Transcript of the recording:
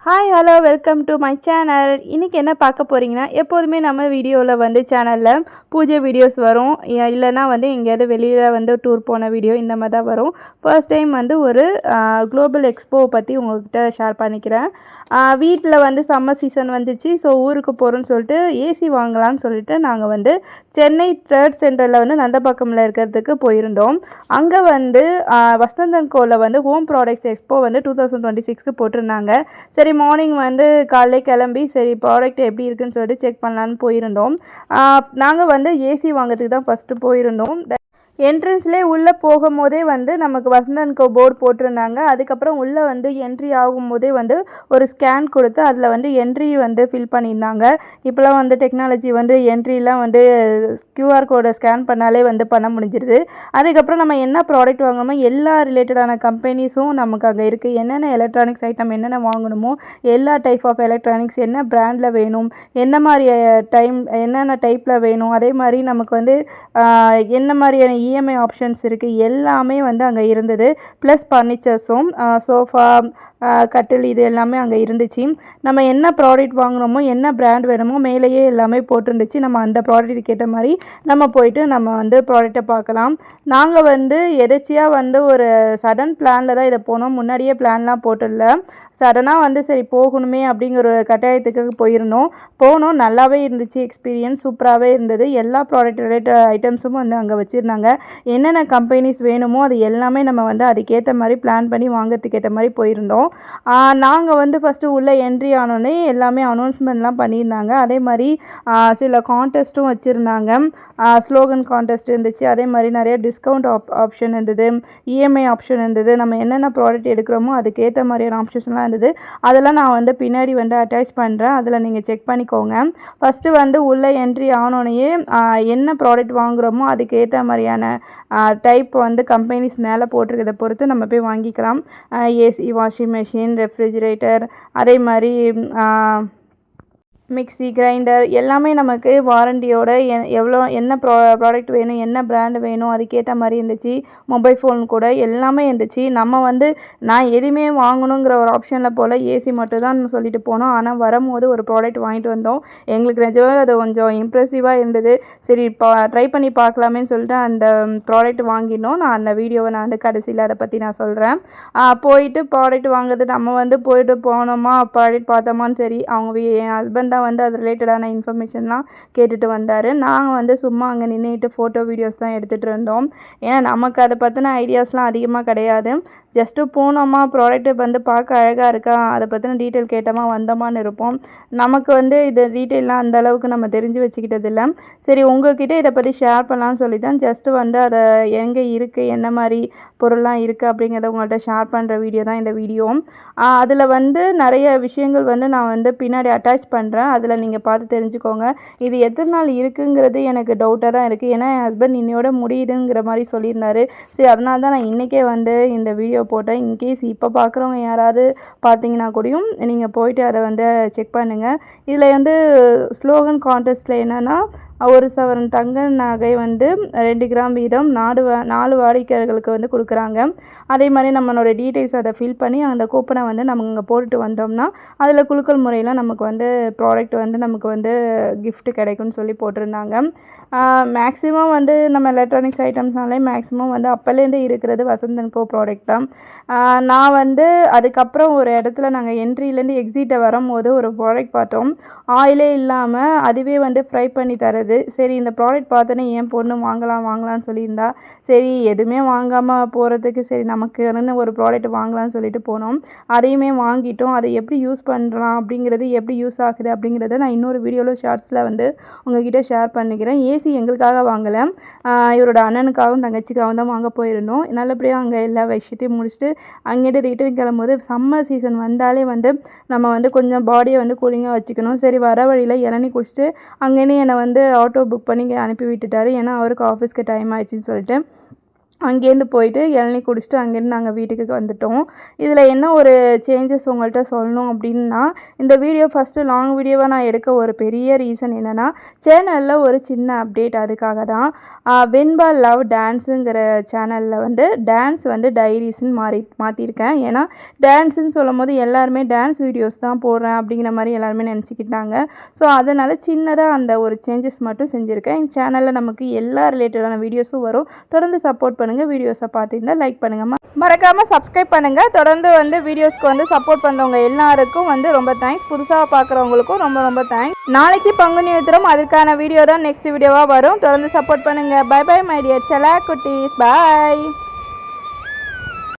Hi hello welcome to my channel. இன்றைக்கி என்ன பார்க்க போகிறீங்கன்னா, எப்போதுமே நம்ம வீடியோவில் வந்து சேனலில் பூஜை வீடியோஸ் வரும், இல்லைனா வந்து எங்கேயாவது வெளியில் வந்து டூர் போன வீடியோ இந்த மாதிரி தான் வரும். ஃபர்ஸ்ட் டைம் வந்து ஒரு குளோபல் எக்ஸ்போ பற்றி உங்கள்கிட்ட ஷேர் பண்ணிக்கிறேன். வீட்டில் வந்து சம்மர் சீசன் வந்துச்சு, ஸோ ஊருக்கு போகிறோன்னு சொல்லிட்டு ஏசி வாங்கலாம்னு சொல்லிட்டு நாங்கள் வந்து சென்னை ட்ரேட் சென்டரில் வந்து நந்தப்பாக்கமில் இருக்கிறதுக்கு போயிருந்தோம். அங்கே வந்து வசந்தன் கோவில் வந்து ஹோம் ப்ராடக்ட்ஸ் எக்ஸ்போ வந்து 2026க்கு போட்டிருந்தாங்க. சரி மார்னிங் வந்து காலையில் கிளம்பி சரி ப்ராடக்ட் எப்படி இருக்குன்னு சொல்லிட்டு செக் பண்ணலான்னு போயிருந்தோம். நாங்கள் வந்து ஏசி வாங்கிறதுக்கு தான் ஃபஸ்ட்டு போயிருந்தோம். என்ட்ரன்ஸ்லேயே உள்ளே போகும்போதே வந்து நமக்கு வசந்தன் கோ போர்டு போட்டிருந்தாங்க. அதுக்கப்புறம் உள்ளே வந்து என்ட்ரி ஆகும்போதே வந்து ஒரு ஸ்கேன் கொடுத்து அதில் வந்து என்ட்ரி வந்து ஃபில் பண்ணியிருந்தாங்க. இப்போலாம் வந்து டெக்னாலஜி வந்து என்ட்ரிலாம் வந்து கியூஆர் கோடை ஸ்கேன் பண்ணாலே வந்து பண்ண முடிஞ்சிருது. அதுக்கப்புறம் நம்ம என்ன ப்ராடக்ட் வாங்கணுமோ எல்லா ரிலேட்டடான கம்பெனிஸும் நமக்கு அங்கே இருக்குது. என்னென்ன எலக்ட்ரானிக்ஸ் ஐட்டம் என்னென்ன வாங்கணுமோ எல்லா டைப் ஆஃப் எலக்ட்ரானிக்ஸ் என்ன பிராண்டில் வேணும், என்ன மாதிரி என்னென்ன டைப்பில் வேணும், அதே மாதிரி நமக்கு வந்து என்ன மாதிரியான இஎம்ஐ ஆப்ஷன்ஸ் இருக்குது எல்லாமே வந்து அங்கே இருந்தது. ப்ளஸ் ஃபர்னிச்சர்ஸும் சோஃபா கட்டில் இது எல்லாமே அங்கே இருந்துச்சு. நம்ம என்ன ப்ராடக்ட் வாங்குகிறோமோ என்ன பிராண்ட் வேணுமோ மேலேயே எல்லாமே போட்டிருந்துச்சு. நம்ம அந்த ப்ராடக்ட்டுக்கு ஏற்ற மாதிரி நம்ம போயிட்டு நம்ம வந்து ப்ராடக்டை பார்க்கலாம். நாங்கள் வந்து எதேர்ச்சியாக வந்து ஒரு சடன் பிளானில் தான் இதை போனோம். முன்னாடியே பிளான்லாம் போட்டில்ல, சடனாக வந்து சரி போகணுமே அப்படிங்கிற ஒரு கட்டாயத்துக்கு போனோம். நல்லாவே இருந்துச்சு, எக்ஸ்பீரியன்ஸ் சூப்பராகவே இருந்தது. எல்லா ப்ராடக்ட் ரிலேட்டட் ஐட்டம்ஸும் வந்து அங்கே வச்சுருந்தாங்க. என்னென்ன கம்பெனிஸ் வேணுமோ அது எல்லாமே நம்ம வந்து அதுக்கேற்ற மாதிரி பிளான் பண்ணி வாங்கிறதுக்கு ஏற்ற மாதிரி போயிருந்தோம். நாங்கள் வந்து ஃபஸ்ட்டு உள்ளே என்ட்ரி ஆனோடனே எல்லாமே அனௌன்ஸ்மெண்ட்லாம் பண்ணியிருந்தாங்க. அதே மாதிரி சில கான்டெஸ்ட்டும் வச்சுருந்தாங்க. ஸ்லோகன் கான்டெஸ்ட் இருந்துச்சு. அதே மாதிரி நிறைய டிஸ்கவுண்ட் ஆப்ஷன் இருந்தது, இஎம்ஐ ஆப்ஷன் இருந்தது. நம்ம என்னென்ன ப்ராடக்ட் எடுக்கிறோமோ அதுக்கேற்ற மாதிரியான ஆப்ஷன்ஸ்லாம் இருந்தது. அதெல்லாம் நான் வந்து பின்னாடி வந்து அட்டாச் பண்ணுறேன், அதில் நீங்கள் செக் பண்ணிக்கோங்க. ஃபஸ்ட்டு வந்து உள்ளே என்ட்ரி ஆனோடனேயே என்ன ப்ராடக்ட் வாங்குகிறோமோ அதுக்கேற்ற மாதிரியான டைப் வந்து கம்பெனிஸ் மேலே போட்டிருக்கிறத பொறுத்து நம்ம போய் வாங்கிக்கலாம். ஏசி, வாஷிங் மெஷின், ரெஃப்ரிஜிரேட்டர், அதே மாதிரி மிக்ஸி, கிரைண்டர் எல்லாமே நமக்கு வாரண்டியோட என்ன ப்ராடக்ட் வேணும், என்ன பிராண்டு வேணும் அதுக்கேற்ற மாதிரி இருந்துச்சு. மொபைல் ஃபோன் கூட எல்லாமே இருந்துச்சு. நம்ம வந்து நான் எதுவுமே வாங்கணுங்கிற ஒரு ஆப்ஷனில் போல் ஏசி மட்டும் தான் சொல்லிட்டு போனோம். ஆனால் வரும்போது ஒரு ப்ராடக்ட் வாங்கிட்டு வந்தோம். எங்களுக்கு நிஜமாக அது கொஞ்சம் இம்ப்ரெசிவாக இருந்தது. சரி ட்ரை பண்ணி பார்க்கலாமேன்னு சொல்லிட்டு அந்த ப்ராடக்ட் வாங்கினோம். நான் அந்த வீடியோவை நான் வந்து கடைசியில் அதை பற்றி நான் சொல்கிறேன். போயிட்டு ப்ராடக்ட் வாங்குறது நம்ம வந்து போயிட்டு போனோமா ப்ராடக்ட் பார்த்தோமான்னு சரி என் ஹஸ்பண்ட் வந்து அது ரிலேட்டடான இன்ஃபர்மேஷன்லாம் கேட்டுட்டு வந்தார். நாங்கள் வந்து சும்மா அங்கே நின்றுட்டு ஃபோட்டோ வீடியோஸ் தான் எடுத்துகிட்டு இருந்தோம். ஏன்னா நமக்கு அதை பற்றின ஐடியாஸ்லாம் அதிகமாக கிடையாது. ஜஸ்ட்டு போனோமா ப்ராடக்ட்டு வந்து பார்க்க அழகாக இருக்கா, அதை பற்றின டீட்டெயில் கேட்டோமா வந்தோமான்னு இருப்போம். நமக்கு வந்து இது டீட்டெயிலாம் அந்த அளவுக்கு நம்ம தெரிஞ்சு வச்சுக்கிட்டதில்லை. சரி உங்கள்கிட்ட இதை பற்றி ஷேர் பண்ணலான்னு சொல்லி தான் ஜஸ்ட்டு வந்து அதை எங்கே இருக்குது, என்ன மாதிரி பொருள்லாம் இருக்குது அப்படிங்கிறத உங்கள்கிட்ட ஷேர் பண்ணுற வீடியோ தான் இந்த வீடியோ. அதில் வந்து நிறைய விஷயங்கள் வந்து நான் வந்து பின்னாடி அட்டாச் பண்ணுறேன், அதில் நீங்கள் பார்த்து தெரிஞ்சுக்கோங்க. இது எத்தனை நாள் இருக்குங்கிறது எனக்கு டவுட்டாக தான் இருக்குது. ஏன்னா என் ஹஸ்பண்ட் இன்னையோட முடியுதுங்கிற மாதிரி சொல்லியிருந்தாரு. சரி அதனால தான் நான் இன்றைக்கே வந்து இந்த வீடியோ போட்டேன். இன்கேஸ் இப்போ பார்க்குறவங்க யாராவது பார்த்தீங்கன்னா கூடயும் நீங்கள் போயிட்டு அதை வந்து செக் பண்ணுங்கள். இதில் வந்து ஸ்லோகன் கான்டெஸ்ட்டில் என்னென்னா ஒரு சவரன் தங்க நகை வந்து 2 கிராம் வீதம் 4 வாடிக்கையாளர்களுக்கு வந்து கொடுக்குறாங்க. அதே மாதிரி நம்மளோட டீட்டெயில்ஸ் அதை ஃபில் பண்ணி அந்த கூப்பனை வந்து நம்ம இங்கே போட்டுட்டு வந்தோம்னா அதில் குலுக்கல் முறையில் நமக்கு வந்து ப்ராடக்ட் வந்து நமக்கு வந்து கிஃப்ட் கிடைக்கும்னு சொல்லி போட்டிருந்தாங்க. மேக்ஸிமம் வந்து நம்ம எலக்ட்ரானிக்ஸ் ஐட்டம்ஸ்னாலே மேக்ஸிமம் வந்து அப்போலேருந்து இருக்கிறது வசந்தன் கோ ப்ராடக்ட் தான். நான் வந்து அதுக்கப்புறம் ஒரு இடத்துல நாங்கள் என்ட்ரிலேருந்து எக்ஸிட்டை வரும்போது ஒரு ப்ராடக்ட் பார்த்தோம். ஆயிலே இல்லாமல் அதுவே வந்து ஃப்ரை பண்ணி தருது. சரி இந்த ப்ராடக்ட் பார்த்தோன்னே என் பொண்ணு வாங்கலாம்னு சொல்லியிருந்தா. சரி எதுவுமே வாங்காமல் போகிறதுக்கு சரி நமக்கு ஒரு ப்ராடக்ட் வாங்கலாம்னு சொல்லிட்டு போனோம். அதையுமே வாங்கிட்டோம். அதை எப்படி யூஸ் பண்ணுறோம் அப்படிங்கிறது, எப்படி யூஸ் ஆகுது அப்படிங்கிறத நான் இன்னொரு வீடியோவில் ஷார்ட்ஸில் வந்து உங்கள்கிட்ட ஷேர் பண்ணிக்கிறேன். ஏசி எங்களுக்காக வாங்கலை, இவரோட அண்ணனுக்காகவும் தங்கச்சிக்காகவும் தான் வாங்க போயிருந்தோம். நல்லபடியாக அங்கே எல்லா விஷயத்தையும் முடிச்சுட்டு அங்கேட்டு ரிட்டர்ன் கிளம்பும்போது சம்மர் சீசன் வந்தாலே வந்து நம்ம வந்து கொஞ்சம் பாடியை வந்து கூலிங்காக வச்சுக்கணும். சரி வர வழியில் இளநீ குடிச்சிட்டு அங்கேனே என்னை வந்து ஆட்டோ புக் பண்ணி அனுப்பி விட்டுட்டார். ஏன்னா அவருக்கு ஆஃபீஸ்க்கு டைம் ஆயிடுச்சுன்னு சொல்லிட்டு அங்கேருந்து போயிட்டு இளநீ குடிச்சிட்டு அங்கேருந்து நாங்கள் வீட்டுக்கு வந்துட்டோம். இதில் என்ன ஒரு சேஞ்சஸ் உங்கள்கிட்ட சொல்லணும் அப்படின்னா, இந்த வீடியோ ஃபஸ்ட்டு லாங் வீடியோவாக நான் எடுக்க ஒரு பெரிய ரீசன் என்னென்னா, சேனலில் ஒரு சின்ன அப்டேட் அதுக்காக தான். வெண்பா லவ் டான்ஸுங்கிற சேனலில் வந்து டான்ஸ் வந்து டைரிஸ்ன்னு மாற்றிருக்கேன். ஏன்னா டான்ஸுன்னு சொல்லும் போது எல்லாருமே டான்ஸ் வீடியோஸ் தான் போடுறேன் அப்படிங்கிற மாதிரி எல்லாருமே நினச்சிக்கிட்டாங்க. ஸோ அதனால் சின்னதாக அந்த ஒரு சேஞ்சஸ் மட்டும் செஞ்சுருக்கேன். இந்த சேனலில் நமக்கு எல்லா ரிலேட்டடான வீடியோஸும் வரும். தொடர்ந்து சப்போர்ட் பண்ணுங்கள். வீடியோஸை பார்த்துருந்தா லைக் பண்ணுங்கள், மறக்காமல் சப்ஸ்கிரைப் பண்ணுங்கள். தொடர்ந்து வந்து வீடியோஸ்க்கு வந்து சப்போர்ட் பண்ணுறவங்க எல்லாருக்கும் வந்து ரொம்ப தேங்க்ஸ். புதுசாக பார்க்குறவங்களுக்கும் ரொம்ப ரொம்ப தேங்க்ஸ். நாளைக்கு பங்குனி உத்திரம், அதுக்கான வீடியோ தான் நெக்ஸ்ட் வீடியோவாக வரும். தொடர்ந்து சப்போர்ட் பண்ணுங்கள். பை பை மை டியர் செல்ல குட்டீஸ். பாய்.